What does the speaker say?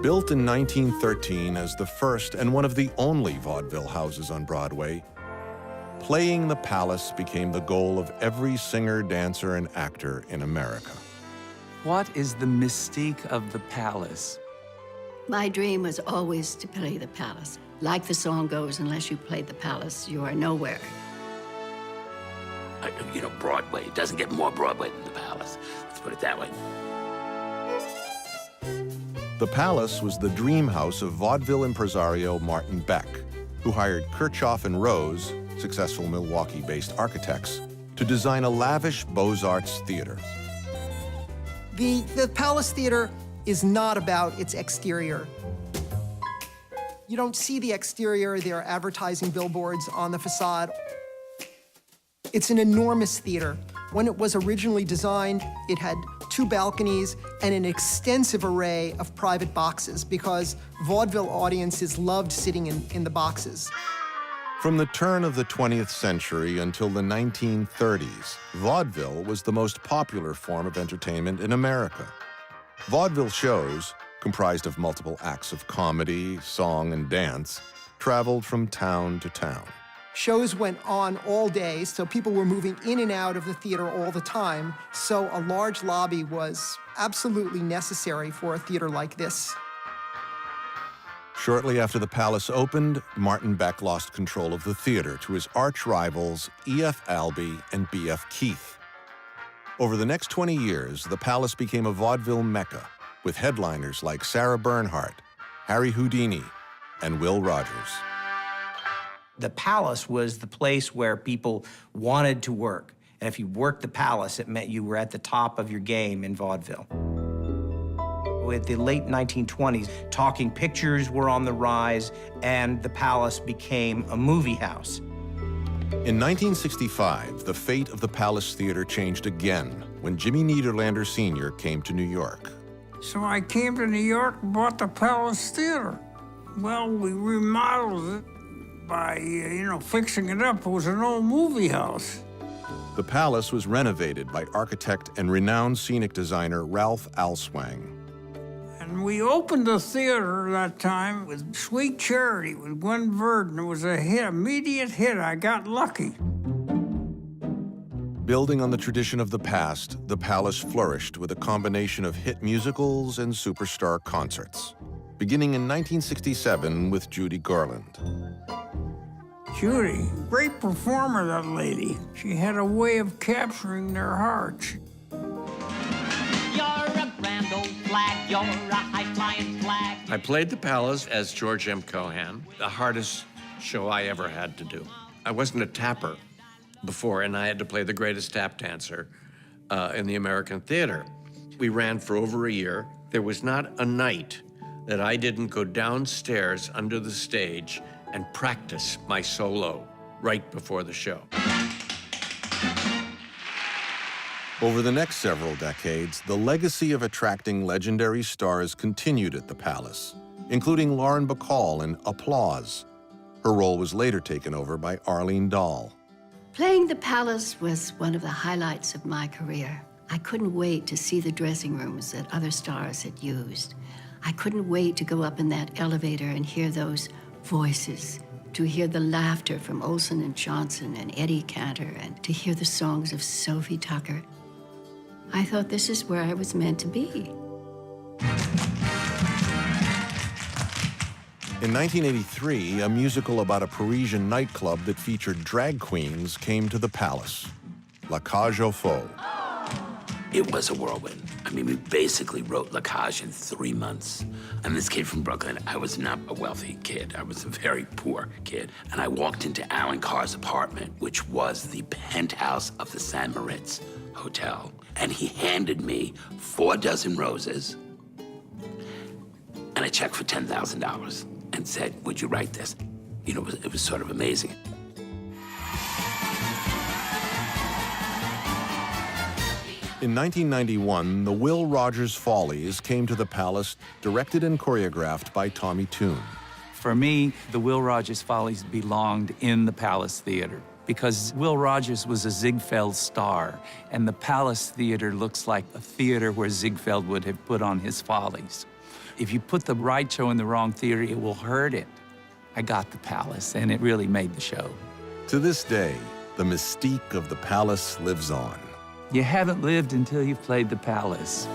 Built in 1913 as the first and one of the only vaudeville houses on Broadway, playing the Palace became the goal of every singer, dancer, and actor in America. What is the mystique of the Palace? My dream was always to play the Palace. Like the song goes, unless you play the Palace, you are nowhere. You know, Broadway. It doesn't get more Broadway than the Palace. Let's put it that way. The Palace was the dream house of vaudeville impresario Martin Beck, who hired Kirchhoff and Rose, successful Milwaukee-based architects, to design a lavish Beaux-Arts theater. The Palace Theater is not about its exterior. You don't see the exterior. There are advertising billboards on the facade. It's an enormous theater. When it was originally designed, it had 2 balconies and an extensive array of private boxes because vaudeville audiences loved sitting in the boxes. From the turn of the 20th century until the 1930s, vaudeville was the most popular form of entertainment in America. Vaudeville shows, comprised of multiple acts of comedy, song, and dance, traveled from town to town. Shows went on all day, so people were moving in and out of the theater all the time, so a large lobby was absolutely necessary for a theater like this. Shortly after the Palace opened, Martin Beck lost control of the theater to his arch rivals E.F. Albee and B.F. Keith. Over the next 20 years, the Palace became a vaudeville mecca, with headliners like Sarah Bernhardt, Harry Houdini, and Will Rogers. The Palace was the place where people wanted to work. And if you worked the Palace, it meant you were at the top of your game in vaudeville. With the late 1920s, talking pictures were on the rise, and the Palace became a movie house. In 1965, the fate of the Palace Theater changed again when Jimmy Nederlander Sr. came to New York. So I came to New York and bought the Palace Theater. Well, we remodeled it by, fixing it up. It was an old movie house. The Palace was renovated by architect and renowned scenic designer Ralph Alswang. And we opened the theater that time with Sweet Charity with Gwen Verdon. It was a hit, immediate hit. I got lucky. Building on the tradition of the past, the Palace flourished with a combination of hit musicals and superstar concerts, beginning in 1967 with Judy Garland. Judy, great performer, that lady. She had a way of capturing their hearts. You're a grand old flag, you're a high-flying flag. I played the Palace as George M. Cohan, the hardest show I ever had to do. I wasn't a tapper before, and I had to play the greatest tap dancer in the American theater. We ran for over a year. There was not a night that I didn't go downstairs under the stage and practice my solo right before the show. Over the next several decades, the legacy of attracting legendary stars continued at the Palace, including Lauren Bacall in Applause. Her role was later taken over by Arlene Dahl. Playing the Palace was one of the highlights of my career. I couldn't wait to see the dressing rooms that other stars had used. I couldn't wait to go up in that elevator and hear those voices, to hear the laughter from Olson and Johnson and Eddie Cantor, and to hear the songs of Sophie Tucker. I thought this is where I was meant to be. In 1983, a musical about a Parisian nightclub that featured drag queens came to the Palace, La Cage aux Folles. It was a whirlwind. I mean, we basically wrote La Cage in 3 months. I'm this kid from Brooklyn. I was not a wealthy kid. I was a very poor kid. And I walked into Alan Carr's apartment, which was the penthouse of the San Moritz Hotel. And he handed me 4 dozen roses and a check for $10,000 and said, would you write this? You know, it was sort of amazing. In 1991, the Will Rogers Follies came to the Palace, directed and choreographed by Tommy Tune. For me, the Will Rogers Follies belonged in the Palace Theater because Will Rogers was a Ziegfeld star, and the Palace Theater looks like a theater where Ziegfeld would have put on his Follies. If you put the right show in the wrong theater, it will hurt it. I got the Palace, and it really made the show. To this day, the mystique of the Palace lives on. You haven't lived until you've played the Palace.